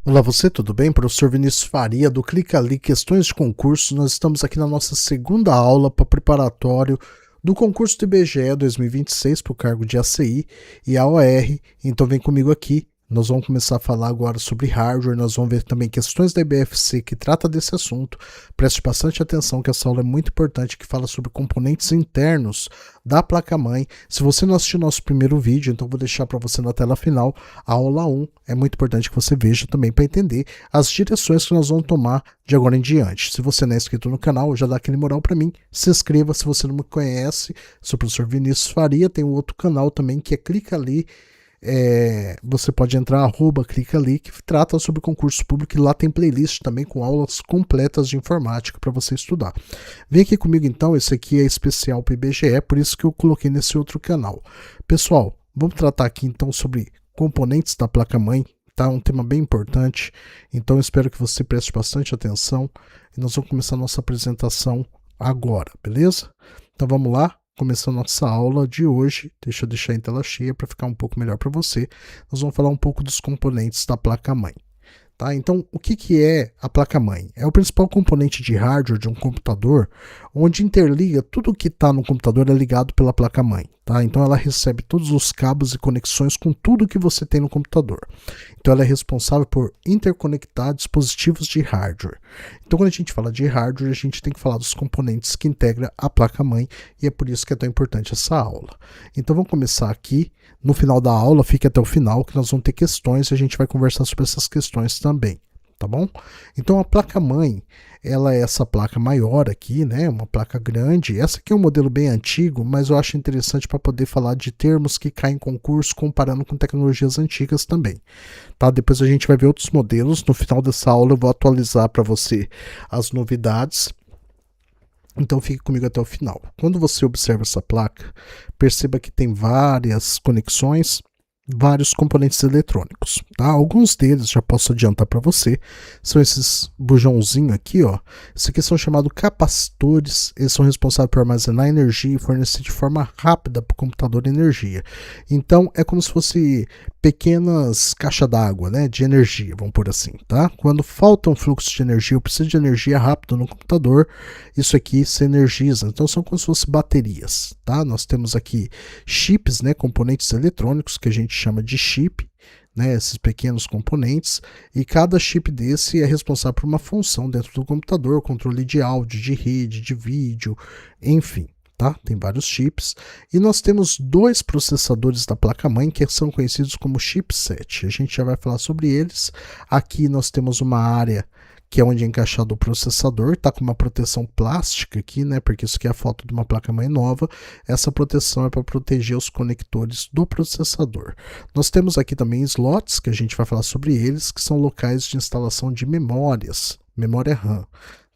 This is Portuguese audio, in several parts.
Olá você, tudo bem? Professor Vinícius Faria do Clica Ali Questões de Concurso. Nós estamos aqui na nossa segunda aula para preparatório do concurso do IBGE 2026 para o cargo de ACI e AOR. Então vem comigo aqui. Nós vamos começar a falar agora sobre hardware, nós vamos ver também questões da IBFC que trata desse assunto. Preste bastante atenção que essa aula é muito importante, que fala sobre componentes internos da placa-mãe. Se você não assistiu nosso primeiro vídeo, então vou deixar para você na tela final a aula 1. É muito importante que você veja também para entender as direções que nós vamos tomar de agora em diante. Se você não é inscrito no canal, já dá aquele moral para mim, se inscreva. Se você não me conhece, sou o professor Vinícius Faria, tem um outro canal também que é Clica Ali. Você pode entrar, @clica ali, que trata sobre concurso público, e lá tem playlist também com aulas completas de informática para você estudar. Vem aqui comigo então, esse aqui é especial para o IBGE, por isso que eu coloquei nesse outro canal. Pessoal, vamos tratar aqui então sobre componentes da placa-mãe, tá? Um tema bem importante, então eu espero que você preste bastante atenção e nós vamos começar a nossa apresentação agora, beleza? Então vamos lá. Começando nossa aula de hoje, deixa eu deixar em tela cheia para ficar um pouco melhor para você. Nós vamos falar um pouco dos componentes da placa-mãe. Tá? Então, o que é a placa-mãe? É o principal componente de hardware de um computador, onde interliga tudo que está no computador é ligado pela placa-mãe. Tá? Então, ela recebe todos os cabos e conexões com tudo que você tem no computador. Então, ela é responsável por interconectar dispositivos de hardware. Então, quando a gente fala de hardware, a gente tem que falar dos componentes que integram a placa-mãe, e é por isso que é tão importante essa aula. Então, vamos começar aqui. No final da aula, fique até o final, que nós vamos ter questões e a gente vai conversar sobre essas questões também, tá bom? Então, a placa-mãe, ela é essa placa maior aqui, né? Uma placa grande. Essa aqui é um modelo bem antigo, mas eu acho interessante para poder falar de termos que caem em concurso, comparando com tecnologias antigas também, tá? Depois a gente vai ver outros modelos. No final dessa aula eu vou atualizar para você as novidades. Então fique comigo até o final. Quando você observa essa placa, perceba que tem várias conexões, vários componentes eletrônicos, tá? Alguns deles, já posso adiantar para você, são esses bujãozinhos aqui, ó. Esses aqui são chamados capacitores, eles são responsáveis por armazenar energia e fornecer de forma rápida para o computador energia. Então é como se fosse pequenas caixas d'água, né, de energia, vamos por assim, tá? Quando falta um fluxo de energia, eu preciso de energia rápida no computador, isso aqui se energiza. Então são como se fossem baterias, tá? Nós temos aqui chips, né, componentes eletrônicos que a gente chama de chip, né, esses pequenos componentes, e cada chip desse é responsável por uma função dentro do computador, controle de áudio, de rede, de vídeo, enfim. Tá? Tem vários chips, e nós temos dois processadores da placa-mãe que são conhecidos como chipset. A gente já vai falar sobre eles. Aqui nós temos uma área que é onde é encaixado o processador, tá com uma proteção plástica aqui, né? Porque isso aqui é a foto de uma placa-mãe nova. Essa proteção é para proteger os conectores do processador. Nós temos aqui também slots, que a gente vai falar sobre eles, que são locais de instalação de memórias, memória RAM,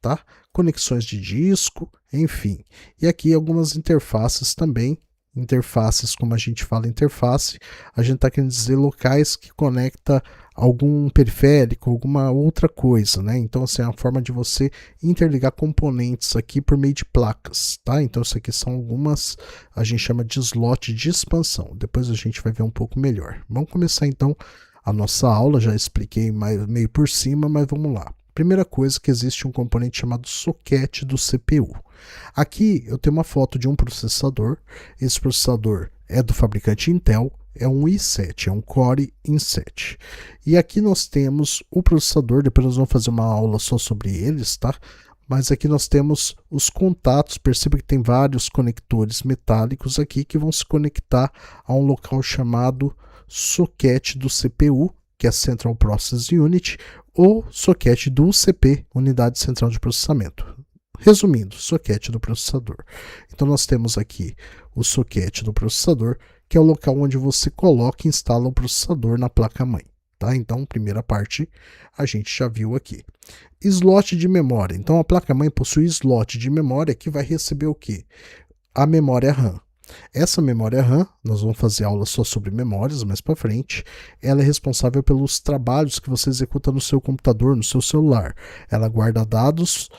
tá? Conexões de disco, enfim. E aqui algumas interfaces também. Interfaces, como a gente fala interface, a gente está querendo dizer locais que conecta algum periférico, alguma outra coisa, né? Então, assim, é uma forma de você interligar componentes aqui por meio de placas, tá? Então, isso aqui são algumas, a gente chama de slot de expansão. Depois a gente vai ver um pouco melhor. Vamos começar então a nossa aula, já expliquei meio por cima, mas vamos lá. Primeira coisa, que existe um componente chamado socket do CPU. Aqui eu tenho uma foto de um processador. Esse processador é do fabricante Intel, é um i7, é um Core i7. E aqui nós temos o processador, depois nós vamos fazer uma aula só sobre eles, tá? Mas aqui nós temos os contatos, perceba que tem vários conectores metálicos aqui que vão se conectar a um local chamado socket do CPU, que é Central Process Unit, ou socket do UCP, Unidade Central de Processamento. Resumindo, socket do processador. Então nós temos aqui o socket do processador, que é o local onde você coloca e instala o processador na placa-mãe. Tá? Então, primeira parte a gente já viu aqui. Slot de memória. Então a placa-mãe possui slot de memória que vai receber o quê? A memória RAM. Essa memória RAM, nós vamos fazer aula só sobre memórias mais para frente, ela é responsável pelos trabalhos que você executa no seu computador, no seu celular. Ela guarda dados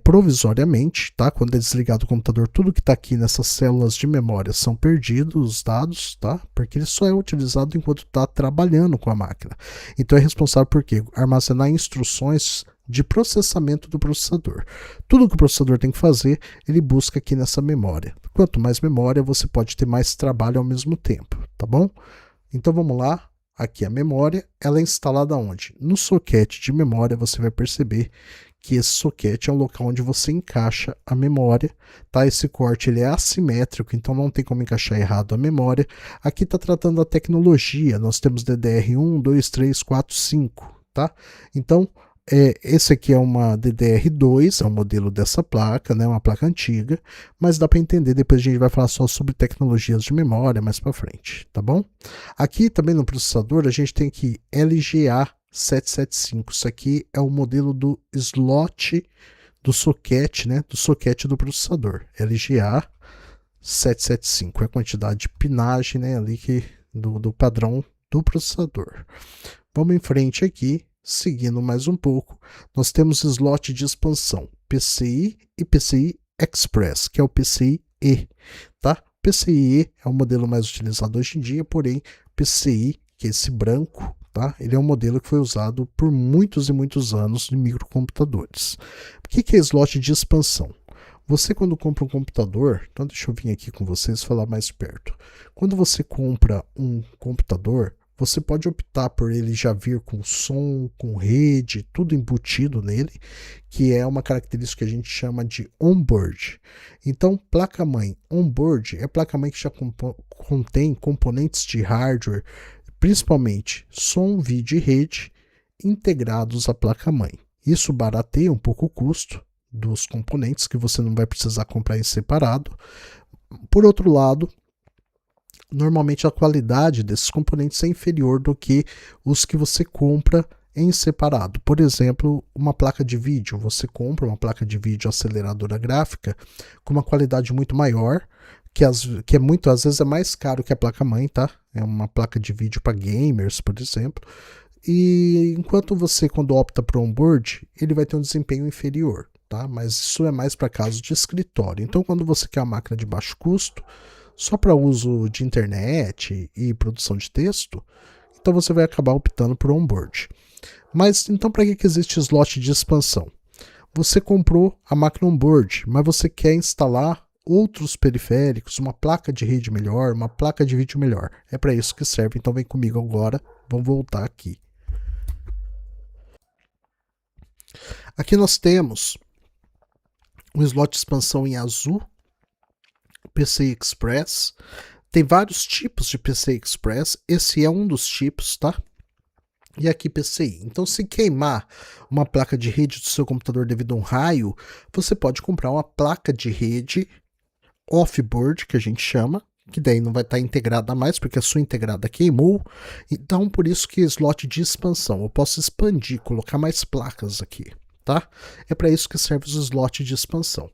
provisoriamente, tá? Quando é desligado o computador, tudo que está aqui nessas células de memória são perdidos, os dados, tá? Porque ele só é utilizado enquanto está trabalhando com a máquina. Então é responsável por quê? Armazenar instruções de processamento do processador. Tudo que o processador tem que fazer, ele busca aqui nessa memória. Quanto mais memória, você pode ter mais trabalho ao mesmo tempo, tá bom? Então vamos lá. Aqui a memória, ela é instalada onde? No soquete de memória, você vai perceber que esse soquete é o local onde você encaixa a memória, tá? Esse corte ele é assimétrico, então não tem como encaixar errado a memória. Aqui está tratando da tecnologia, nós temos DDR1, 2, 3, 4, 5, tá? Então, esse aqui é uma DDR2, é o modelo dessa placa, né, uma placa antiga, mas dá para entender, depois a gente vai falar só sobre tecnologias de memória mais para frente, tá bom? Aqui também no processador a gente tem aqui LGA 775, isso aqui é o modelo do slot do soquete, né, do soquete do processador, LGA 775, é a quantidade de pinagem, né, ali do padrão do processador. Vamos em frente aqui. Seguindo mais um pouco, nós temos slot de expansão PCI e PCI Express, que é o PCI-E, tá? PCI-E é o modelo mais utilizado hoje em dia, porém PCI, que é esse branco, tá? Ele é um modelo que foi usado por muitos e muitos anos em microcomputadores. O que é slot de expansão? Você quando compra um computador, então deixa eu vir aqui com vocês falar mais perto. Quando você compra um computador, você pode optar por ele já vir com som, com rede, tudo embutido nele, que é uma característica que a gente chama de onboard. Então, placa-mãe onboard é placa-mãe que já contém componentes de hardware, principalmente som, vídeo e rede, integrados à placa-mãe. Isso barateia um pouco o custo dos componentes, que você não vai precisar comprar em separado. Por outro lado, normalmente a qualidade desses componentes é inferior do que os que você compra em separado. Por exemplo, uma placa de vídeo. Você compra uma placa de vídeo aceleradora gráfica com uma qualidade muito maior, que às vezes é mais caro que a placa-mãe, tá? É uma placa de vídeo para gamers, por exemplo. E enquanto você, quando opta por onboard, ele vai ter um desempenho inferior, tá? Mas isso é mais para caso de escritório. Então, quando você quer uma máquina de baixo custo, só para uso de internet e produção de texto, então você vai acabar optando por onboard. Mas então para que existe slot de expansão? Você comprou a máquina onboard, mas você quer instalar outros periféricos, uma placa de rede melhor, uma placa de vídeo melhor. É para isso que serve, então vem comigo agora, vamos voltar aqui. Aqui nós temos um slot de expansão em azul, PCI Express. Tem vários tipos de PCI Express, esse é um dos tipos, tá? E aqui PCI. Então, se queimar uma placa de rede do seu computador devido a um raio, você pode comprar uma placa de rede off-board, que a gente chama, que daí não vai estar integrada mais, porque a sua integrada queimou. Então, por isso que slot de expansão. Eu posso expandir, colocar mais placas aqui, tá? É para isso que serve os slots de expansão.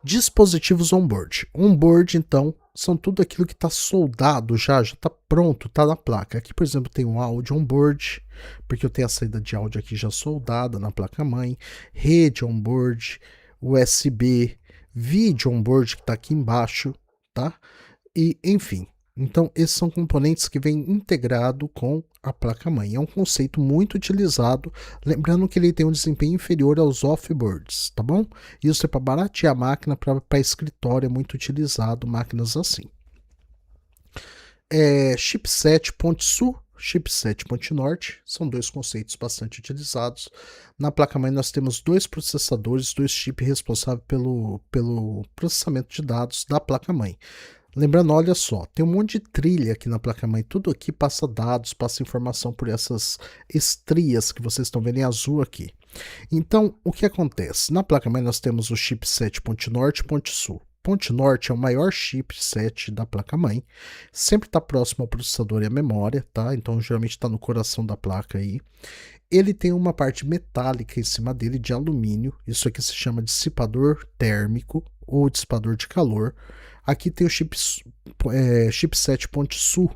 Dispositivos onboard. Onboard, então, são tudo aquilo que está soldado já está pronto, está na placa. Aqui, por exemplo, tem um áudio onboard, porque eu tenho a saída de áudio aqui já soldada na placa-mãe, rede onboard, USB, vídeo onboard que está aqui embaixo, tá? E, enfim, então esses são componentes que vêm integrado com a placa-mãe. É um conceito muito utilizado, lembrando que ele tem um desempenho inferior aos off-boards, tá bom? Isso é para baratear a máquina, para escritório é muito utilizado, máquinas assim. Chipset ponto-sul, chipset ponto-norte, são dois conceitos bastante utilizados. Na placa-mãe nós temos dois processadores, dois chips responsáveis pelo processamento de dados da placa-mãe. Lembrando, olha só, tem um monte de trilha aqui na placa-mãe, tudo aqui passa dados, passa informação por essas estrias que vocês estão vendo em azul aqui. Então, o que acontece? Na placa-mãe nós temos o chipset ponto-norte e ponto-sul. Ponto-norte é o maior chipset da placa-mãe, sempre está próximo ao processador e à memória, tá? Então, geralmente está no coração da placa aí. Ele tem uma parte metálica em cima dele de alumínio, isso aqui se chama dissipador térmico ou dissipador de calor. Aqui tem o chipset Ponte Sul,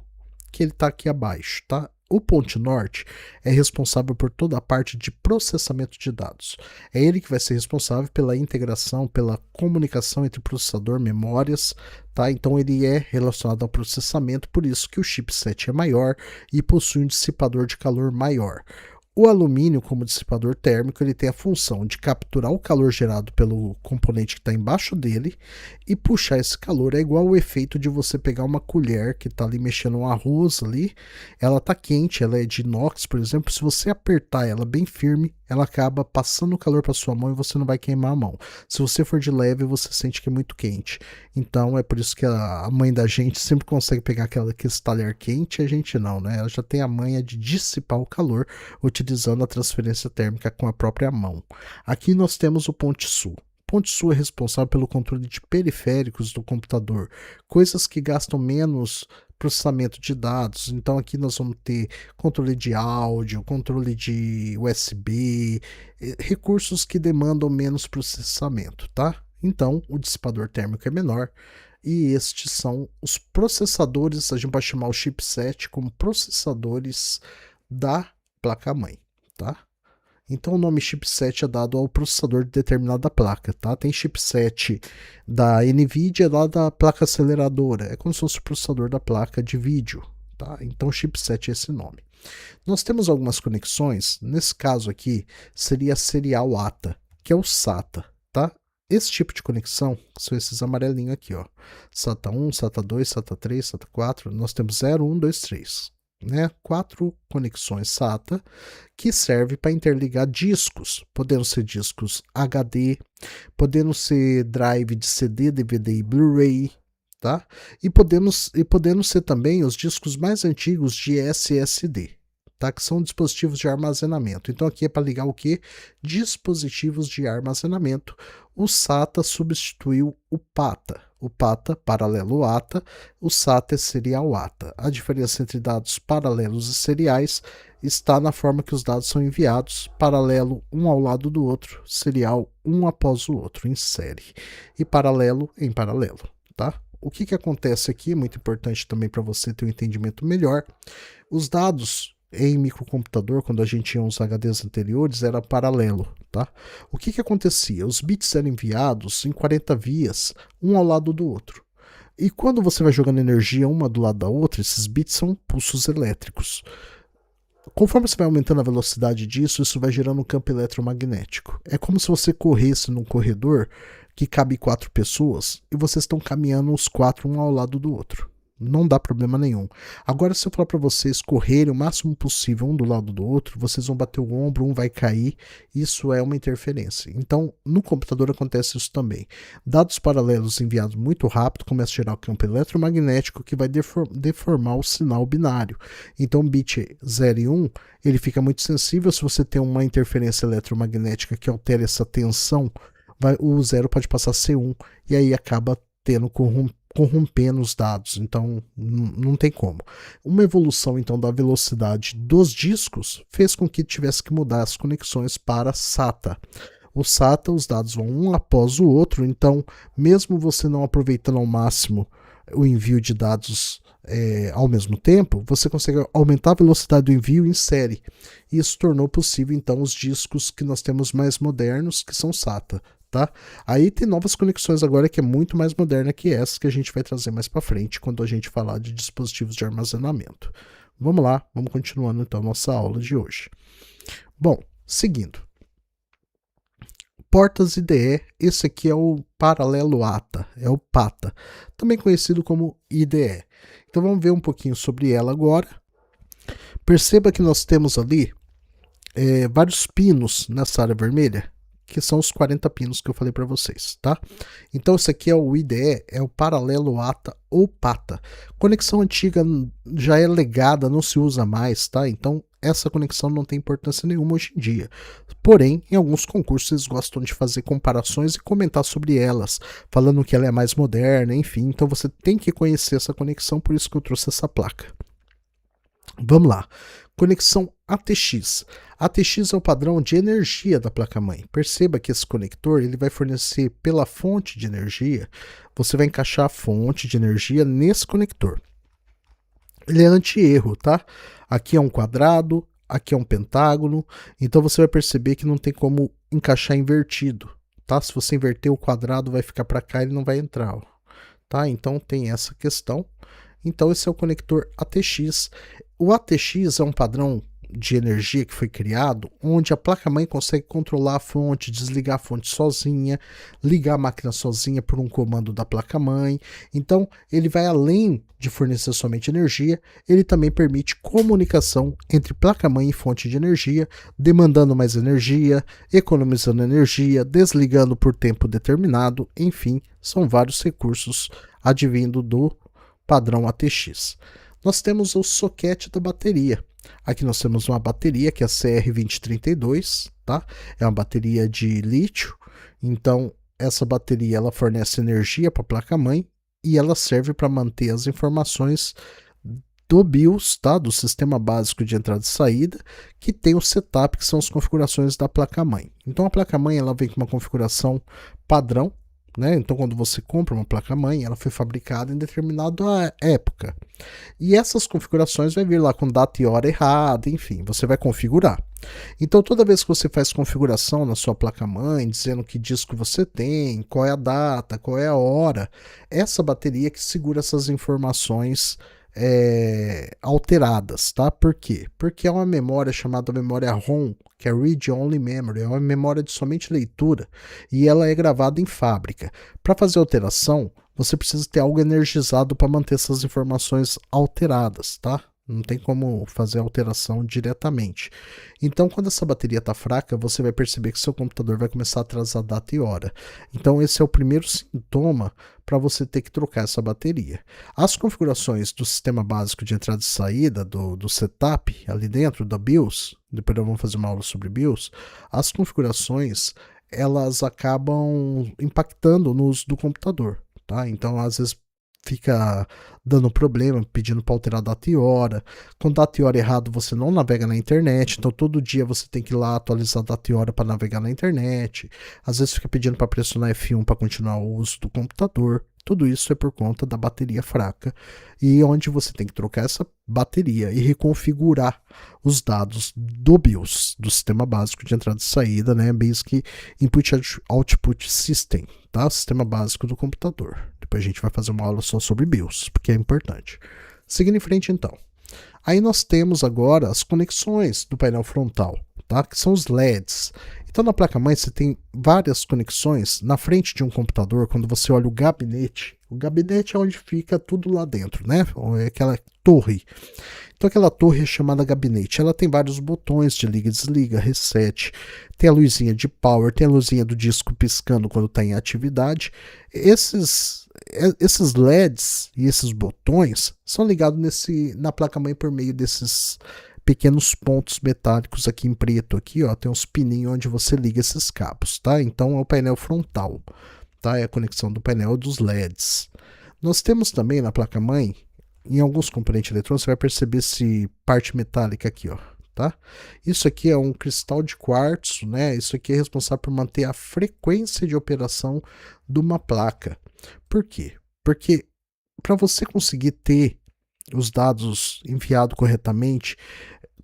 que ele está aqui abaixo, tá? O Ponte Norte é responsável por toda a parte de processamento de dados. É ele que vai ser responsável pela integração, pela comunicação entre processador e memórias, tá? Então ele é relacionado ao processamento, por isso que o chipset é maior e possui um dissipador de calor maior. O alumínio, como dissipador térmico, ele tem a função de capturar o calor gerado pelo componente que está embaixo dele e puxar esse calor. É igual o efeito de você pegar uma colher que está ali mexendo um arroz ali, ela está quente, ela é de inox, por exemplo, se você apertar ela bem firme, ela acaba passando o calor para sua mão e você não vai queimar a mão. Se você for de leve, você sente que é muito quente. Então é por isso que a mãe da gente sempre consegue pegar aquele talher quente e a gente não, né? Ela já tem a manha de dissipar o calor utilizando a transferência térmica com a própria mão. Aqui nós temos o Ponte Sul. Ponte Sul é responsável pelo controle de periféricos do computador, coisas que gastam menos processamento de dados. Então aqui nós vamos ter controle de áudio, controle de USB, recursos que demandam menos processamento, tá? Então o dissipador térmico é menor e estes são os processadores, a gente pode chamar o chipset como processadores da placa-mãe, tá? Então o nome chipset é dado ao processador de determinada placa, tá? Tem chipset da NVIDIA lá da placa aceleradora, é como se fosse o processador da placa de vídeo, tá? Então chipset é esse nome. Nós temos algumas conexões, nesse caso aqui seria serial ATA, que é o SATA, tá? Esse tipo de conexão são esses amarelinhos aqui, ó. SATA 1, SATA 2, SATA 3, SATA 4, nós temos 0, 1, 2, 3. Né, 4 conexões SATA que servem para interligar discos, podendo ser discos HD, podendo ser drive de CD, DVD e Blu-ray, tá? E podendo ser também os discos mais antigos de SSD, tá? Que são dispositivos de armazenamento. Então aqui é para ligar o que? Dispositivos de armazenamento. O SATA substituiu o PATA. O PATA, paralelo ATA, o SATA é serial ATA. A diferença entre dados paralelos e seriais está na forma que os dados são enviados, paralelo um ao lado do outro, serial um após o outro, em série, e paralelo em paralelo, tá? O que acontece aqui é muito importante também para você ter um entendimento melhor. Os dados em microcomputador, quando a gente tinha os HDs anteriores, era paralelo, tá? O que acontecia? Os bits eram enviados em 40 vias, um ao lado do outro. E quando você vai jogando energia uma do lado da outra, esses bits são pulsos elétricos. Conforme você vai aumentando a velocidade disso, isso vai gerando um campo eletromagnético. É como se você corresse num corredor que cabe 4 pessoas e vocês estão caminhando os 4 um ao lado do outro. Não dá problema nenhum. Agora, se eu falar para vocês correrem o máximo possível um do lado do outro, vocês vão bater o ombro, um vai cair. Isso é uma interferência. Então, no computador acontece isso também. Dados paralelos enviados muito rápido começam a gerar o campo eletromagnético que vai deformar o sinal binário. Então, bit 0 e 1, ele fica muito sensível. Se você tem uma interferência eletromagnética que altera essa tensão, o 0 pode passar a ser 1 e aí acaba tendo corrompendo os dados, então não tem como. Uma evolução então da velocidade dos discos fez com que tivesse que mudar as conexões para SATA. O SATA, os dados vão um após o outro, então mesmo você não aproveitando ao máximo o envio de dados ao mesmo tempo, você consegue aumentar a velocidade do envio em série. E isso tornou possível então os discos que nós temos mais modernos, que são SATA. Tá? Aí tem novas conexões agora que é muito mais moderna que essa que a gente vai trazer mais para frente quando a gente falar de dispositivos de armazenamento. Vamos lá, vamos continuando então nossa aula de hoje. Bom, seguindo. Portas IDE, esse aqui é o paralelo ATA, é o PATA, também conhecido como IDE. Então vamos ver um pouquinho sobre ela agora. Perceba que nós temos ali vários pinos nessa área vermelha, que são os 40 pinos que eu falei para vocês, tá? Então esse aqui é o IDE, é o paralelo ATA ou PATA. Conexão antiga já é legada, não se usa mais, tá? Então essa conexão não tem importância nenhuma hoje em dia. Porém, em alguns concursos eles gostam de fazer comparações e comentar sobre elas, falando que ela é mais moderna, enfim. Então você tem que conhecer essa conexão, por isso que eu trouxe essa placa. Vamos lá. Conexão ATX. ATX é o padrão de energia da placa-mãe. Perceba que esse conector ele vai fornecer pela fonte de energia. Você vai encaixar a fonte de energia nesse conector. Ele é anti-erro, tá? Aqui é um quadrado, aqui é um pentágono. Então você vai perceber que não tem como encaixar invertido, tá? Se você inverter o quadrado, vai ficar para cá e ele não vai entrar, ó, tá? Então tem essa questão. Então esse é o conector ATX. O ATX é um padrão de energia que foi criado, onde a placa-mãe consegue controlar a fonte, desligar a fonte sozinha, ligar a máquina sozinha por um comando da placa-mãe. Então ele vai além de fornecer somente energia, ele também permite comunicação entre placa-mãe e fonte de energia, demandando mais energia, economizando energia, desligando por tempo determinado, enfim, são vários recursos advindo do padrão ATX. Nós temos o soquete da bateria. Aqui nós temos uma bateria que é a CR2032, tá? É uma bateria de lítio. Então, essa bateria ela fornece energia para a placa-mãe e ela serve para manter as informações do BIOS, tá? Do sistema básico de entrada e saída, que tem o setup, que são as configurações da placa-mãe. Então, a placa-mãe ela vem com uma configuração padrão, né? Então, quando você compra uma placa-mãe, ela foi fabricada em determinada época. E essas configurações vai vir lá com data e hora errada, enfim, você vai configurar. Então, toda vez que você faz configuração na sua placa-mãe, dizendo que disco você tem, qual é a data, qual é a hora, essa bateria que segura essas informações alteradas, tá? Por quê? Porque é uma memória chamada memória ROM, que é Read Only Memory, é uma memória de somente leitura e ela é gravada em fábrica. Para fazer alteração, você precisa ter algo energizado para manter essas informações alteradas, tá? Não tem como fazer alteração diretamente. Então, quando essa bateria está fraca, você vai perceber que seu computador vai começar a atrasar data e hora. Então, esse é o primeiro sintoma para você ter que trocar essa bateria. As configurações do sistema básico de entrada e saída, do setup, ali dentro da BIOS, depois nós vamos fazer uma aula sobre BIOS, as configurações, elas acabam impactando no uso do computador, tá? Então, às vezes, fica dando problema, pedindo para alterar data e hora. Com data e hora errado, você não navega na internet, então todo dia você tem que ir lá atualizar data e hora para navegar na internet. Às vezes fica pedindo para pressionar F1 para continuar o uso do computador. Tudo isso é por conta da bateria fraca e onde você tem que trocar essa bateria e reconfigurar os dados do BIOS, do sistema básico de entrada e saída, né? Basic Input Output System, tá? O sistema básico do computador. Depois a gente vai fazer uma aula só sobre BIOS, porque é importante. Seguindo em frente então. Aí nós temos agora as conexões do painel frontal, tá? Que são os LEDs. Então na placa-mãe você tem várias conexões na frente de um computador. Quando você olha o gabinete é onde fica tudo lá dentro, né? É aquela torre. Então aquela torre é chamada gabinete. Ela tem vários botões de liga e desliga, reset. Tem a luzinha de power, tem a luzinha do disco piscando quando está em atividade. Esses LEDs e esses botões são ligados na placa-mãe por meio desses pequenos pontos metálicos aqui em preto. Aqui, ó, tem uns pininhos onde você liga esses cabos, tá? Então é o painel frontal, tá? É a conexão do painel dos LEDs. Nós temos também na placa-mãe, em alguns componentes eletrônicos, você vai perceber esse parte metálica aqui, ó. Tá? Isso aqui é um cristal de quartzo, né? Isso aqui é responsável por manter a frequência de operação de uma placa. Por quê? Porque para você conseguir ter os dados enviados corretamente,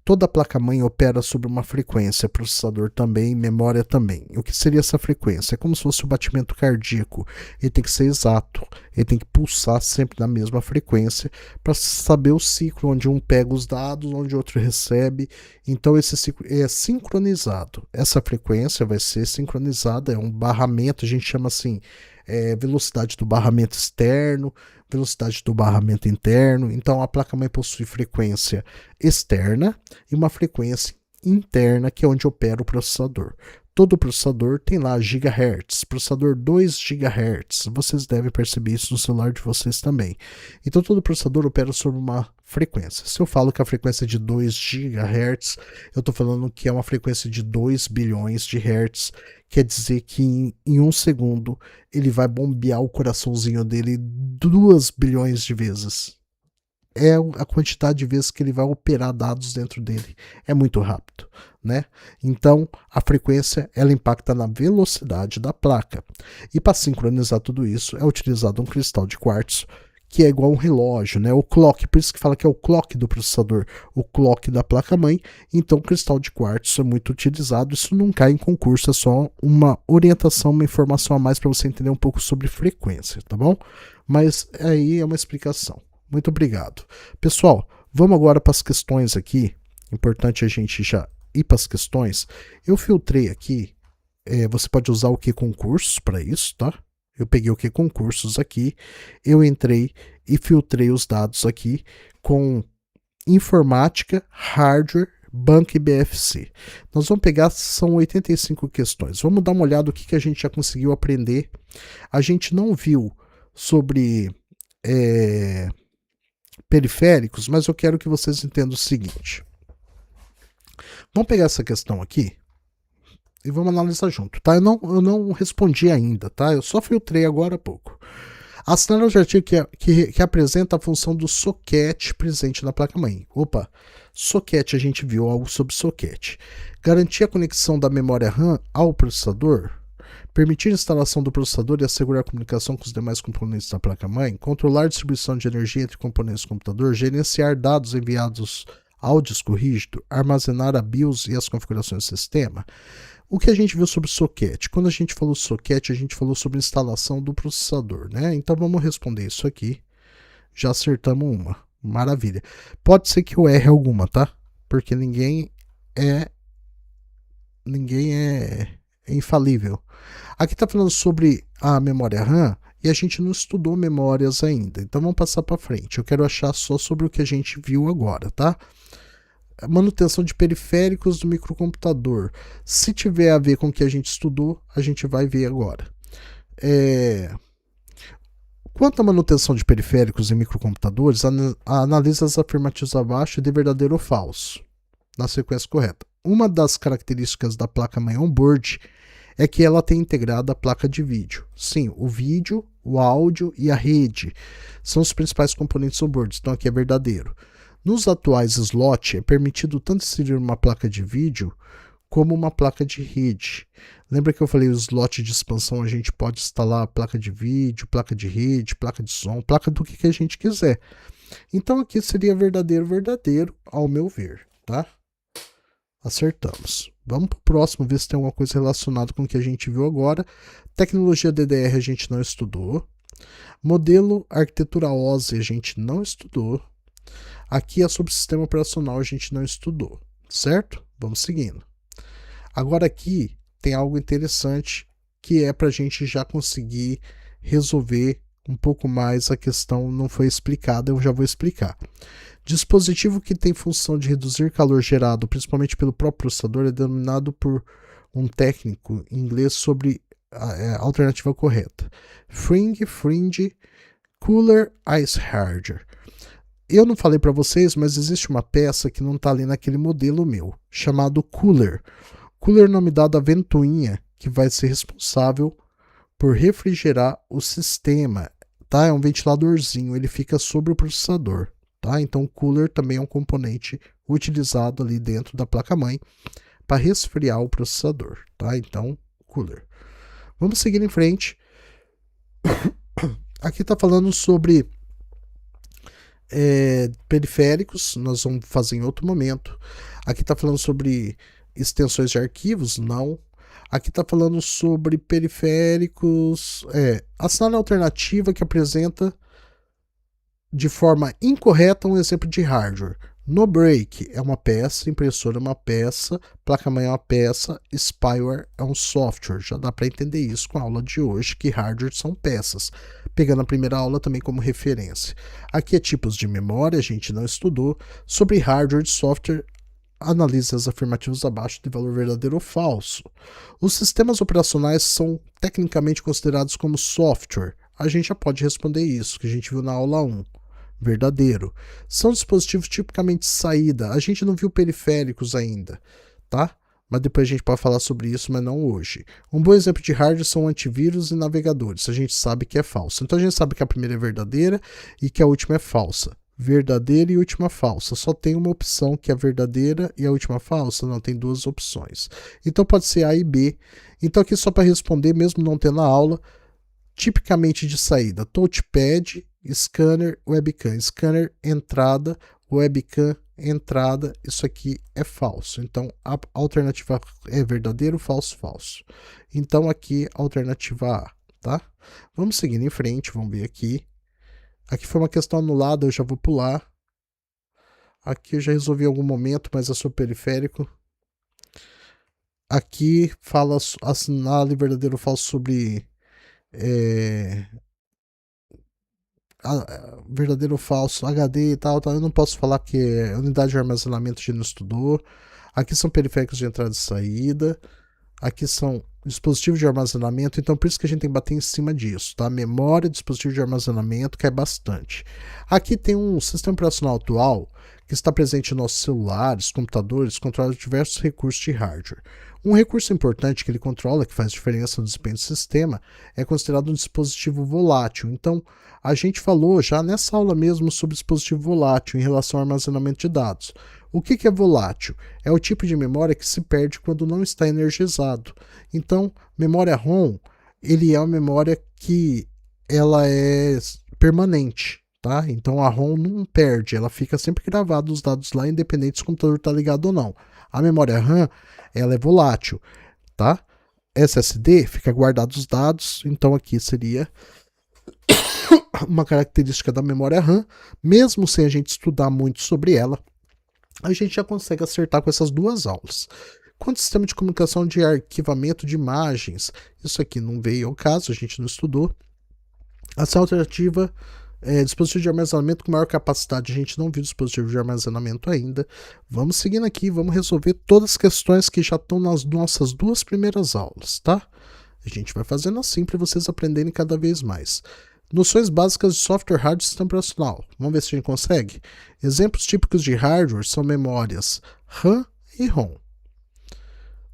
toda a placa-mãe opera sobre uma frequência, processador também, memória também. O que seria essa frequência? É como se fosse o batimento cardíaco. Ele tem que ser exato, ele tem que pulsar sempre na mesma frequência para saber o ciclo, onde um pega os dados, onde o outro recebe. Então esse ciclo é sincronizado. Essa frequência vai ser sincronizada, é um barramento, a gente chama assim, velocidade do barramento externo, velocidade do barramento interno. Então a placa-mãe possui frequência externa e uma frequência interna, que é onde opera o processador. Todo processador tem lá gigahertz, processador 2 gigahertz. Vocês devem perceber isso no celular de vocês também. Então todo processador opera sobre uma frequência. Se eu falo que a frequência é de 2 gigahertz, eu estou falando que é uma frequência de 2 bilhões de hertz. Quer dizer que em um segundo ele vai bombear o coraçãozinho dele 2 bilhões de vezes. é a quantidade de vezes que ele vai operar dados dentro dele. É muito rápido, né? Então, a frequência ela impacta na velocidade da placa. E para sincronizar tudo isso, é utilizado um cristal de quartzo, que é igual um relógio, né? O clock, por isso que fala que é o clock do processador, o clock da placa-mãe. Então, o cristal de quartzo é muito utilizado. Isso não cai em concurso, é só uma orientação, uma informação a mais para você entender um pouco sobre frequência, tá bom? Mas aí é uma explicação. Muito obrigado. Pessoal, vamos agora para as questões aqui. Importante a gente já ir para as questões. Eu filtrei aqui. Você pode usar o que concursos para isso, tá? Eu peguei o que concursos aqui. Eu entrei e filtrei os dados aqui com informática, hardware, banco e BFC. Nós vamos pegar, são 85 questões. Vamos dar uma olhada no que a gente já conseguiu aprender. A gente não viu sobre periféricos, mas eu quero que vocês entendam o seguinte. Vamos pegar essa questão aqui e vamos analisar junto, tá? Eu não respondi ainda, tá? Eu só filtrei agora há pouco. Assinale o artigo que apresenta a função do socket presente na placa-mãe. Opa, socket, a gente viu algo sobre socket. Garantir a conexão da memória RAM ao processador. Permitir a instalação do processador e assegurar a comunicação com os demais componentes da placa-mãe. Controlar a distribuição de energia entre componentes do computador. Gerenciar dados enviados ao disco rígido. Armazenar a BIOS e as configurações do sistema. O que a gente viu sobre socket? Quando a gente falou socket, a gente falou sobre instalação do processador, né? Então vamos responder isso aqui. Já acertamos uma. Maravilha. Pode ser que eu erre alguma, tá? Porque ninguém é infalível. Aqui está falando sobre a memória RAM e a gente não estudou memórias ainda. Então vamos passar para frente. Eu quero achar só sobre o que a gente viu agora, tá? Manutenção de periféricos do microcomputador. Se tiver a ver com o que a gente estudou, a gente vai ver agora. Quanto à manutenção de periféricos em microcomputadores, analisa as afirmativas abaixo de verdadeiro ou falso, na sequência correta. Uma das características da placa-mãe on-board é que ela tem integrada a placa de vídeo. Sim, o vídeo, o áudio e a rede são os principais componentes on-board, então aqui é verdadeiro. Nos atuais slot, é permitido tanto inserir uma placa de vídeo como uma placa de rede. Lembra que eu falei o slot de expansão, a gente pode instalar a placa de vídeo, placa de rede, placa de som, placa do que a gente quiser. Então aqui seria verdadeiro, ao meu ver, tá? Acertamos. Vamos para o próximo, ver se tem alguma coisa relacionada com o que a gente viu agora. Tecnologia DDR a gente não estudou. Modelo arquitetura OSI a gente não estudou. Aqui é sobre sistema operacional, a gente não estudou, certo? Vamos seguindo. Agora aqui tem algo interessante que é para a gente já conseguir resolver um pouco mais a questão, não foi explicada, eu já vou explicar. Dispositivo que tem função de reduzir calor gerado, principalmente pelo próprio processador, é denominado por um técnico em inglês sobre a alternativa correta. Fringe Cooler Ice Harder. Eu não falei para vocês, mas existe uma peça que não está ali naquele modelo meu, chamado cooler. Cooler é nome dado à ventoinha, que vai ser responsável por refrigerar o sistema, tá? É um ventiladorzinho, ele fica sobre o processador, tá? Então o cooler também é um componente utilizado ali dentro da placa-mãe para resfriar o processador, tá? Então, cooler. Vamos seguir em frente. Aqui está falando sobre periféricos, nós vamos fazer em outro momento. Aqui está falando sobre extensões de arquivos, não. Aqui está falando sobre periféricos, assinale a alternativa que apresenta de forma incorreta um exemplo de hardware. No break é uma peça, impressora é uma peça, placa-mãe é uma peça, spyware é um software. Já dá para entender isso com a aula de hoje, que hardware são peças. Pegando a primeira aula também como referência. Aqui é tipos de memória, a gente não estudou. Sobre hardware e software, analise as afirmativas abaixo de valor verdadeiro ou falso. Os sistemas operacionais são tecnicamente considerados como software. A gente já pode responder isso, que a gente viu na aula 1. Verdadeiro. São dispositivos tipicamente saída. A gente não viu periféricos ainda, tá? Mas depois a gente pode falar sobre isso, mas não hoje. Um bom exemplo de hardware são antivírus e navegadores. A gente sabe que é falso. Então a gente sabe que a primeira é verdadeira e que a última é falsa. verdadeira e última falsa. Só tem uma opção que é a verdadeira e a última falsa? Não, tem duas opções. Então pode ser A e B. Então aqui só para responder, mesmo não tendo a aula, tipicamente de saída, touchpad, scanner, webcam. Scanner, entrada, webcam, entrada. Isso aqui é falso. Então a alternativa é verdadeiro, falso, falso. Então aqui alternativa A, tá? Vamos seguindo em frente, vamos ver aqui. Aqui foi uma questão anulada, eu já vou pular. Aqui eu já resolvi em algum momento, mas é sobre periférico. Aqui fala, assinale verdadeiro ou falso sobre verdadeiro ou falso, HD e tal. Eu não posso falar que é unidade de armazenamento a gente não estudou. Aqui são periféricos de entrada e saída. Aqui são dispositivos de armazenamento, então por isso que a gente tem que bater em cima disso, tá? Memória, dispositivo de armazenamento, cai bastante. Aqui tem um sistema operacional atual que está presente em nossos celulares, computadores, controla diversos recursos de hardware. Um recurso importante que ele controla, que faz diferença no desempenho do sistema, é considerado um dispositivo volátil. Então, a gente falou já nessa aula mesmo sobre dispositivo volátil em relação ao armazenamento de dados. O que é volátil? É o tipo de memória que se perde quando não está energizado. Então, memória ROM, ele é uma memória que ela é permanente, tá? Então a ROM não perde, ela fica sempre gravada os dados lá, independente se o computador está ligado ou não. A memória RAM, ela é volátil, tá? SSD fica guardado os dados, então aqui seria uma característica da memória RAM, mesmo sem a gente estudar muito sobre ela, a gente já consegue acertar com essas duas aulas. Quanto ao sistema de comunicação de arquivamento de imagens, isso aqui não veio ao caso, a gente não estudou. Essa alternativa é dispositivo de armazenamento com maior capacidade, a gente não viu dispositivo de armazenamento ainda. Vamos seguindo aqui, vamos resolver todas as questões que já estão nas nossas duas primeiras aulas, tá? A gente vai fazendo assim para vocês aprenderem cada vez mais. Noções básicas de software, hardware e sistema operacional. Vamos ver se a gente consegue? Exemplos típicos de hardware são memórias RAM e ROM.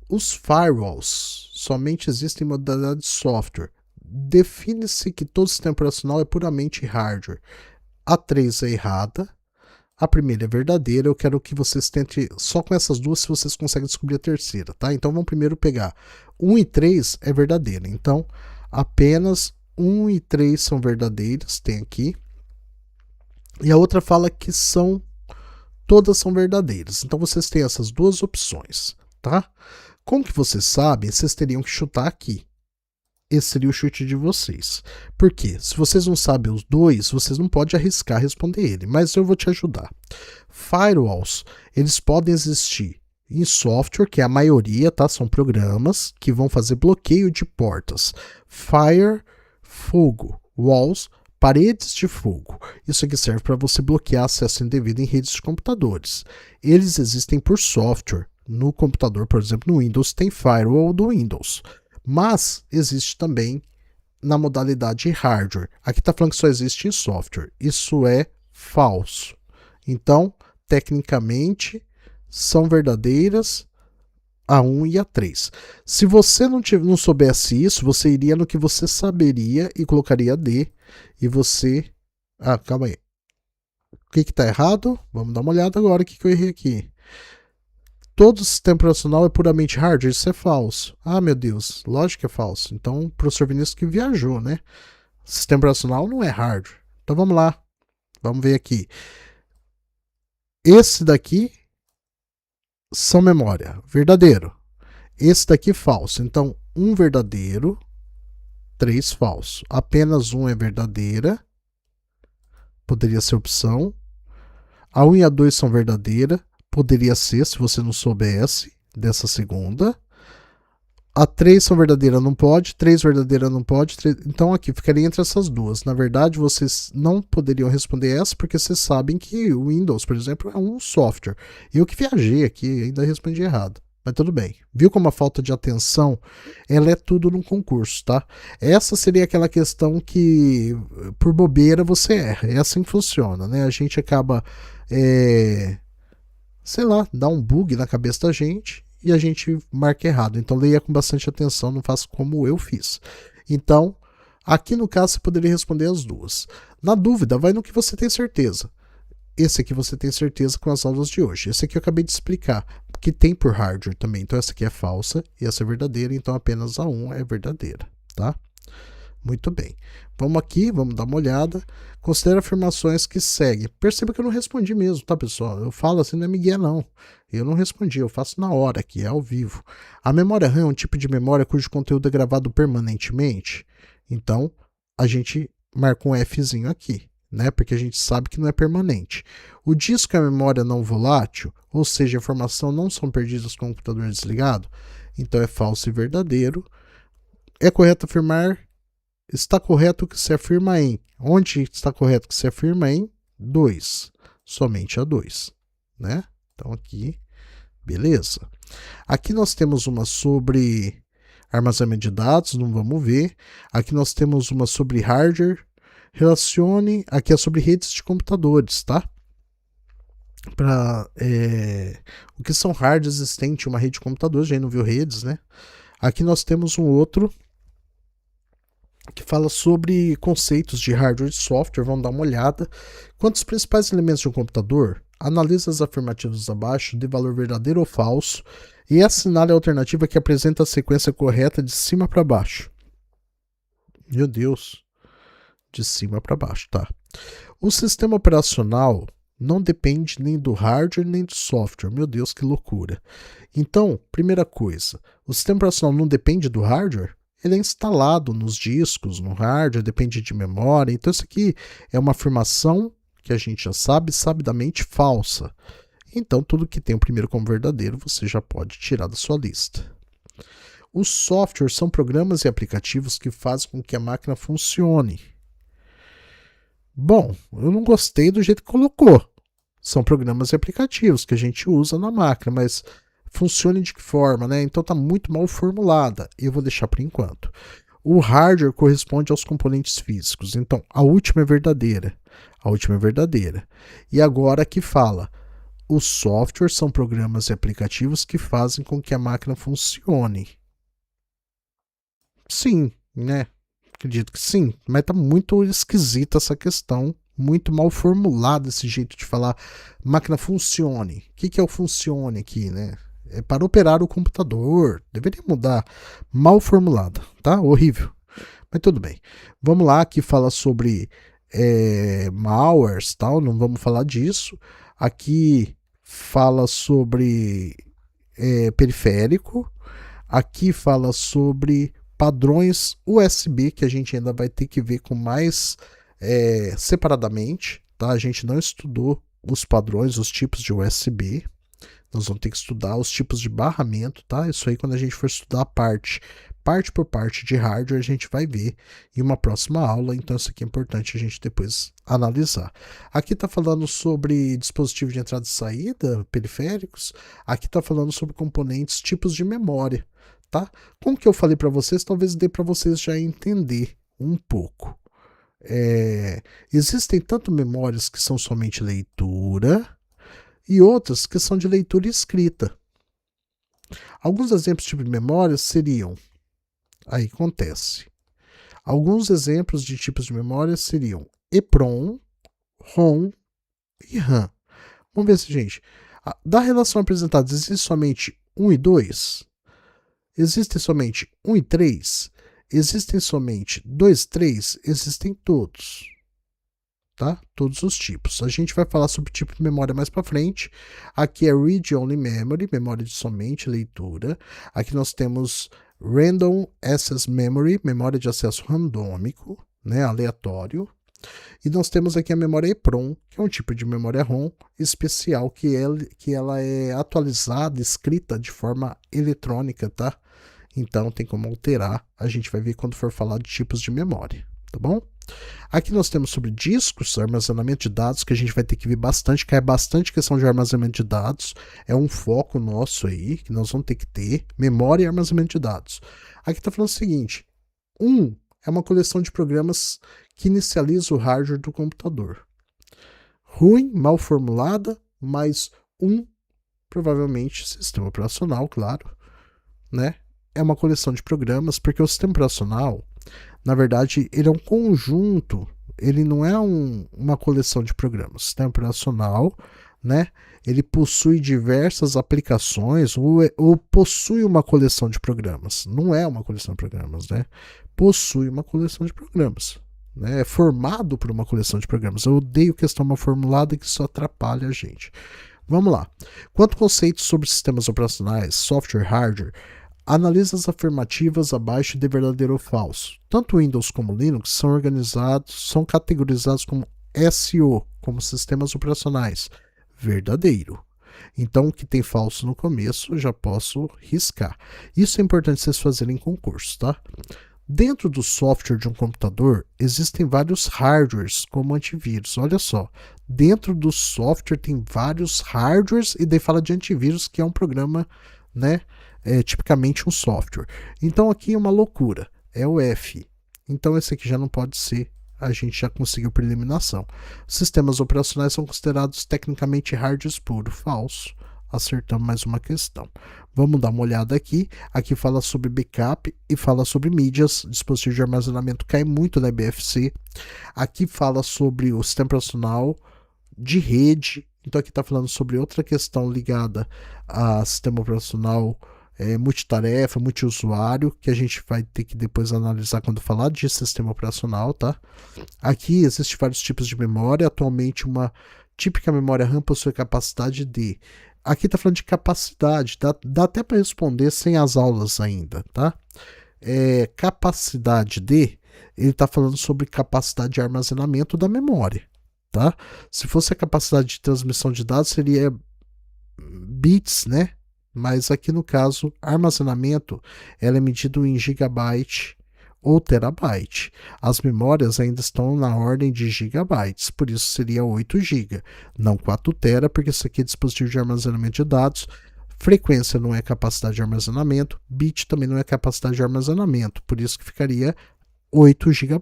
Os firewalls somente existem em modalidade de software. Define-se que todo sistema operacional é puramente hardware. A 3 é errada. A primeira é verdadeira. Eu quero que vocês tentem só com essas duas se vocês conseguem descobrir a terceira, tá? Então vamos primeiro pegar 1 e 3 é verdadeira. Então apenas 1 e 3 são verdadeiras, tem aqui. E a outra fala que todas são verdadeiras. Então vocês têm essas duas opções, tá? Como que vocês sabem, vocês teriam que chutar aqui. Esse seria o chute de vocês. Por quê? Se vocês não sabem os dois, vocês não podem arriscar responder ele, mas eu vou te ajudar. Firewalls, eles podem existir em software, que é a maioria, tá? São programas que vão fazer bloqueio de portas. Fire, fogo. Walls, paredes de fogo. Isso aqui serve para você bloquear acesso indevido em redes de computadores. Eles existem por software. No computador, por exemplo, no Windows, tem firewall do Windows. Mas existe também na modalidade hardware. Aqui está falando que só existe em software. Isso é falso. Então, tecnicamente, são verdadeiras a 1 e a 3. Se você não soubesse isso, você iria no que você saberia e colocaria D. E você... Ah, calma aí. O que está errado? Vamos dar uma olhada agora. O que eu errei aqui? Todo sistema operacional é puramente hardware, isso é falso. Ah, meu Deus, lógico que é falso. Então, o professor Vinícius que viajou, né? Sistema operacional não é hardware. Então, vamos lá. Vamos ver aqui. Esse daqui são memória. Verdadeiro. Esse daqui falso. Então, 1 verdadeiro, 3 falso. Apenas 1 é verdadeira. Poderia ser opção. A 1 e a 2 são verdadeira. Poderia ser, se você não soubesse dessa segunda. A 3 são verdadeira, não pode. 3 verdadeira, não pode. 3... Então aqui ficaria entre essas duas. Na verdade, vocês não poderiam responder essa, porque vocês sabem que o Windows, por exemplo, é um software. Eu que viajei aqui, ainda respondi errado. Mas tudo bem. Viu como a falta de atenção, ela é tudo num concurso, tá? Essa seria aquela questão que, por bobeira, você erra. É assim que funciona, né? A gente acaba... sei lá, dá um bug na cabeça da gente e a gente marca errado. Então leia com bastante atenção, não faça como eu fiz. Então, aqui no caso você poderia responder as duas. Na dúvida, vai no que você tem certeza. Esse aqui você tem certeza com as aulas de hoje. Esse aqui eu acabei de explicar, que tem por hardware também. Então essa aqui é falsa e essa é verdadeira, então apenas a 1 é verdadeira, tá? Muito bem. Vamos aqui, vamos dar uma olhada. Considere afirmações que seguem. Perceba que eu não respondi mesmo, tá, pessoal? Eu falo assim, não é migué, não. Eu não respondi, eu faço na hora aqui, é ao vivo. A memória RAM é um tipo de memória cujo conteúdo é gravado permanentemente. Então, a gente marca um Fzinho aqui, né? Porque a gente sabe que não é permanente. O disco é a memória não volátil, ou seja, a informação não são perdidas com o computador desligado. Então, é falso e verdadeiro. É correto afirmar... Está correto que se afirma em. Onde está correto que se afirma em? 2. Somente a 2. Né? Então aqui, beleza. Aqui nós temos uma sobre armazenamento de dados, não vamos ver. Aqui nós temos uma sobre hardware. Relacione, aqui é sobre redes de computadores, tá? O que são hardware existente, uma rede de computadores, já não viu redes, né? Aqui nós temos um outro que fala sobre conceitos de hardware e software. Vamos dar uma olhada. Quanto aos principais elementos de um computador, analise as afirmativas abaixo de valor verdadeiro ou falso e assinale a alternativa que apresenta a sequência correta de cima para baixo. Meu Deus. De cima para baixo, tá. O sistema operacional não depende nem do hardware nem do software. Meu Deus, que loucura. Então, primeira coisa, o sistema operacional não depende do hardware? Ele é instalado nos discos, no hardware, depende de memória. Então isso aqui é uma afirmação que a gente já sabe, sabidamente falsa. Então tudo que tem o primeiro como verdadeiro você já pode tirar da sua lista. Os softwares são programas e aplicativos que fazem com que a máquina funcione. Bom, eu não gostei do jeito que colocou. São programas e aplicativos que a gente usa na máquina, mas... funcione de que forma, né? Então está muito mal formulada. Eu vou deixar por enquanto. O hardware corresponde aos componentes físicos. Então, a última é verdadeira. A última é verdadeira. E agora aqui fala: os softwares são programas e aplicativos que fazem com que a máquina funcione. Sim, né? Acredito que sim. Mas está muito esquisita essa questão. Muito mal formulado esse jeito de falar máquina funcione. O que é o funcione aqui, né? É para operar o computador. Deveria mudar. Mal formulado, tá? Horrível. Mas tudo bem. Vamos lá, aqui fala sobre malwares, tal. Não vamos falar disso. Aqui fala sobre periférico. Aqui fala sobre padrões USB, que a gente ainda vai ter que ver com mais separadamente, tá? A gente não estudou os padrões, os tipos de USB. Nós vamos ter que estudar os tipos de barramento, tá? Isso aí quando a gente for estudar a parte por parte de hardware, a gente vai ver em uma próxima aula. Então isso aqui é importante a gente depois analisar. Aqui está falando sobre dispositivo de entrada e saída, periféricos. Aqui está falando sobre componentes, tipos de memória, tá? Com o que eu falei para vocês, talvez dê para vocês já entender um pouco. Existem tanto memórias que são somente leitura e outras que são de leitura e escrita. Alguns exemplos de tipo de memória seriam... Aí acontece. Alguns exemplos de tipos de memória seriam EPROM, ROM e RAM. Vamos ver se, gente... Da relação apresentada, existe somente 1 e 2? Existem somente 1 e 3? Existem somente 2 e 3? Existem todos. Tá? Todos os tipos. A gente vai falar sobre tipo de memória mais para frente. Aqui é Read Only Memory, memória de somente leitura. Aqui nós temos Random Access Memory, memória de acesso randômico, né, aleatório. E nós temos aqui a memória EPROM, que é um tipo de memória ROM especial, que ela é atualizada, escrita de forma eletrônica, tá? Então tem como alterar, a gente vai ver quando for falar de tipos de memória, tá bom? Aqui nós temos sobre discos, armazenamento de dados, que a gente vai ter que ver bastante, cai bastante questão de armazenamento de dados, é um foco nosso aí, que nós vamos ter que ter, memória e armazenamento de dados. Aqui está falando o seguinte, é uma coleção de programas que inicializa o hardware do computador. Ruim, mal formulada, mas provavelmente sistema operacional, claro, né? É uma coleção de programas, porque o sistema operacional, na verdade, ele é um conjunto ele não é uma coleção de programas. O sistema operacional, né, ele possui diversas aplicações ou possui uma coleção de programas. Não é uma coleção de programas, né? Possui uma coleção de programas. Né? É formado por uma coleção de programas. Eu odeio questão mal formulada que só atrapalha a gente. Vamos lá. Quanto conceitos sobre sistemas operacionais, software, hardware, analisa as afirmativas abaixo de verdadeiro ou falso. Tanto Windows como Linux são categorizados como SO, como sistemas operacionais. Verdadeiro. Então, o que tem falso no começo, eu já posso riscar. Isso é importante vocês fazerem em concurso, tá? Dentro do software de um computador, existem vários hardwares, como antivírus. Olha só, dentro do software tem vários hardwares e daí fala de antivírus, que é um programa, né? É tipicamente um software. Então aqui é uma loucura, é o F. Então esse aqui já não pode ser, a gente já conseguiu por eliminação. Sistemas operacionais são considerados tecnicamente hardwares puro, falso. Acertamos mais uma questão. Vamos dar uma olhada aqui. Aqui fala sobre backup e fala sobre mídias. Dispositivo de armazenamento cai muito na BFC. Aqui fala sobre o sistema operacional de rede. Então aqui está falando sobre outra questão ligada a sistema operacional multitarefa, multiusuário, que a gente vai ter que depois analisar quando falar de sistema operacional, tá? Aqui existem vários tipos de memória. Atualmente uma típica memória RAM possui capacidade de... Aqui está falando de capacidade, dá até para responder sem as aulas ainda, tá? Capacidade de, ele está falando sobre capacidade de armazenamento da memória, tá? Se fosse a capacidade de transmissão de dados, seria bits, né? Mas aqui no caso, armazenamento, ela é medido em gigabyte ou terabyte. As memórias ainda estão na ordem de gigabytes, por isso seria 8 GB, não 4 TB, porque isso aqui é dispositivo de armazenamento de dados. Frequência não é capacidade de armazenamento, bit também não é capacidade de armazenamento, por isso que ficaria 8 GB,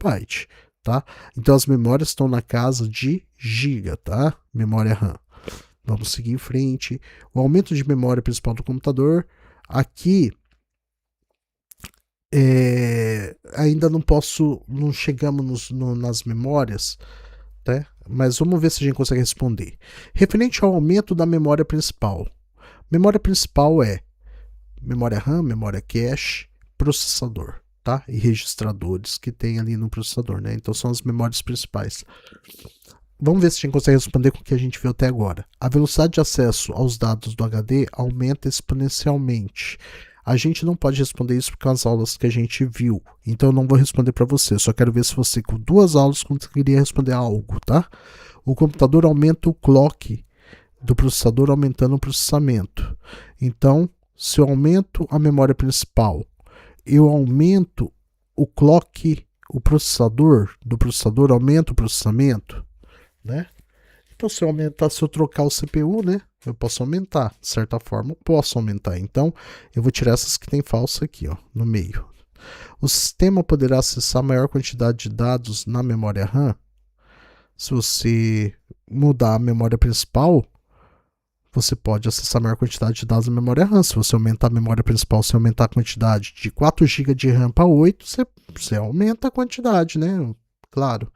tá? Então as memórias estão na casa de giga, tá? Memória RAM. Vamos seguir em frente. O aumento de memória principal do computador, aqui ainda não chegamos nas memórias, tá? Mas vamos ver se a gente consegue responder. Referente ao aumento da memória principal. Memória principal é memória RAM, memória cache, processador, tá? E registradores que tem ali no processador, né? Então são as memórias principais. Vamos ver se a gente consegue responder com o que a gente viu até agora. A velocidade de acesso aos dados do HD aumenta exponencialmente. A gente não pode responder isso por causa das aulas que a gente viu. Então eu não vou responder para você. Só quero ver se você com 2 aulas conseguiria responder algo, tá? O computador aumenta o clock do processador aumentando o processamento. Então, se eu aumento a memória principal, eu aumento o clock, o processador do processador aumenta o processamento, né? Então se eu trocar o CPU, né, eu posso aumentar, de certa forma eu posso aumentar. Então eu vou tirar essas que tem falsa aqui, ó, no meio. O sistema poderá acessar maior quantidade de dados na memória RAM. Se você mudar a memória principal, você pode acessar maior quantidade de dados na memória RAM. Se você aumentar a memória principal, se aumentar a quantidade de 4 GB de RAM para 8, você aumenta a quantidade, né? Claro.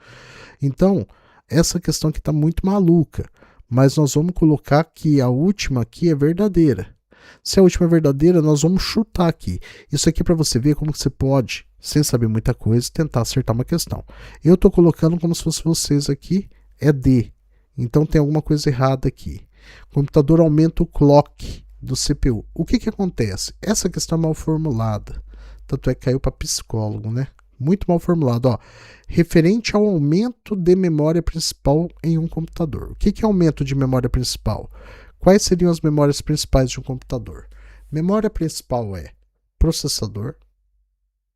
Então, essa questão aqui está muito maluca, mas nós vamos colocar que a última aqui é verdadeira. Se a última é verdadeira, nós vamos chutar aqui. Isso aqui é para você ver como você pode, sem saber muita coisa, tentar acertar uma questão. Eu estou colocando como se fosse vocês aqui, é D. Então tem alguma coisa errada aqui. O computador aumenta o clock do CPU. O que acontece? Essa questão é mal formulada. Tanto é que caiu para psicólogo, né? Muito mal formulado, ó. Referente ao aumento de memória principal em um computador. O que é aumento de memória principal? Quais seriam as memórias principais de um computador? Memória principal é processador,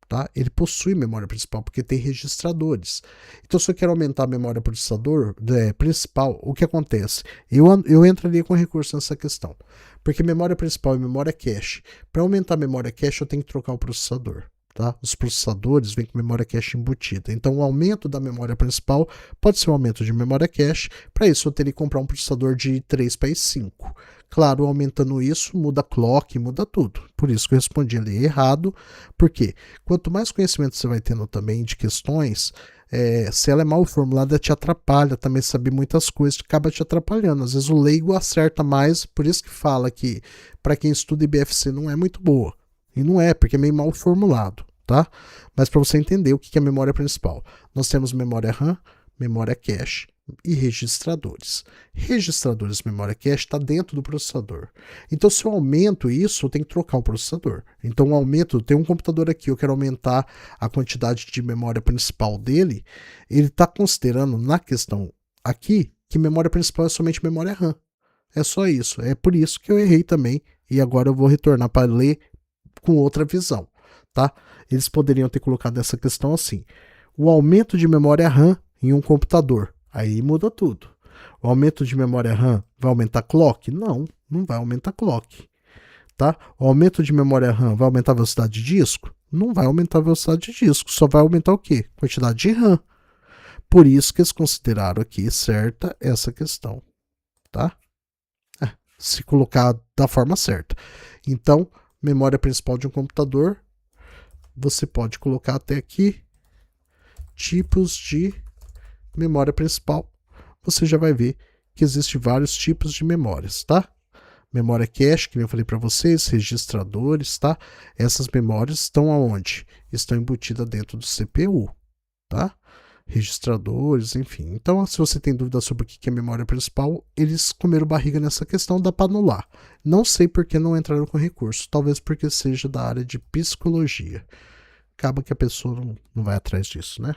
tá? Ele possui memória principal porque tem registradores. Então, se eu quero aumentar a memória principal, o que acontece? Eu entraria com recurso nessa questão. Porque memória principal e memória cache. Para aumentar a memória cache, eu tenho que trocar o processador. Tá? Os processadores vêm com memória cache embutida. Então, o aumento da memória principal pode ser um aumento de memória cache. Para isso, eu teria que comprar um processador de 3 para i5. Claro, aumentando isso, muda clock, muda tudo. Por isso que eu respondi ali errado. Porque quanto mais conhecimento você vai tendo também de questões, se ela é mal formulada, te atrapalha também saber muitas coisas, acaba te atrapalhando. Às vezes o leigo acerta mais, por isso que fala que para quem estuda IBFC não é muito boa. E não é, porque é meio mal formulado, tá? Mas para você entender o que é a memória principal. Nós temos memória RAM, memória cache e registradores. Registradores de memória cache está dentro do processador. Então, se eu aumento isso, eu tenho que trocar o processador. Então, eu aumento, tem um computador aqui, eu quero aumentar a quantidade de memória principal dele, ele está considerando na questão aqui que memória principal é somente memória RAM. É só isso. É por isso que eu errei também e agora eu vou retornar para ler com outra visão, tá? Eles poderiam ter colocado essa questão assim: o aumento de memória RAM em um computador. Aí muda tudo. O aumento de memória RAM vai aumentar clock? Não, não vai aumentar clock. Tá? O aumento de memória RAM vai aumentar a velocidade de disco? Não vai aumentar a velocidade de disco, só vai aumentar o quê? Quantidade de RAM. Por isso que eles consideraram aqui certa essa questão. Tá? Se colocar da forma certa. Então, memória principal de um computador, você pode colocar até aqui tipos de memória principal. Você já vai ver que existem vários tipos de memórias, tá? Memória cache, que eu falei para vocês, registradores, tá? Essas memórias estão aonde? Estão embutidas dentro do CPU, tá? Registradores, enfim. Então, se você tem dúvida sobre o que é memória principal, eles comeram barriga nessa questão, dá para anular. Não sei por que não entraram com recurso, talvez porque seja da área de psicologia. Acaba que a pessoa não vai atrás disso, né?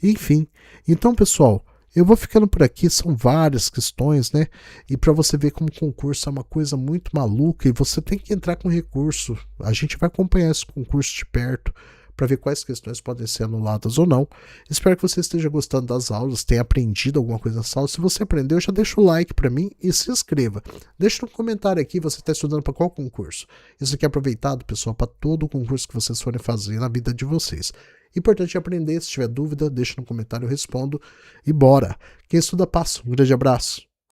Enfim, então pessoal, eu vou ficando por aqui, são várias questões, né? E para você ver como concurso é uma coisa muito maluca e você tem que entrar com recurso. A gente vai acompanhar esse concurso de perto para ver quais questões podem ser anuladas ou não. Espero que você esteja gostando das aulas, tenha aprendido alguma coisa nessa aula. Se você aprendeu, já deixa o like para mim e se inscreva. Deixa um comentário aqui, você está estudando para qual concurso. Isso aqui é aproveitado, pessoal, para todo o concurso que vocês forem fazer na vida de vocês. Importante aprender, se tiver dúvida, deixa no comentário, eu respondo. E bora! Quem estuda passa. Um grande abraço.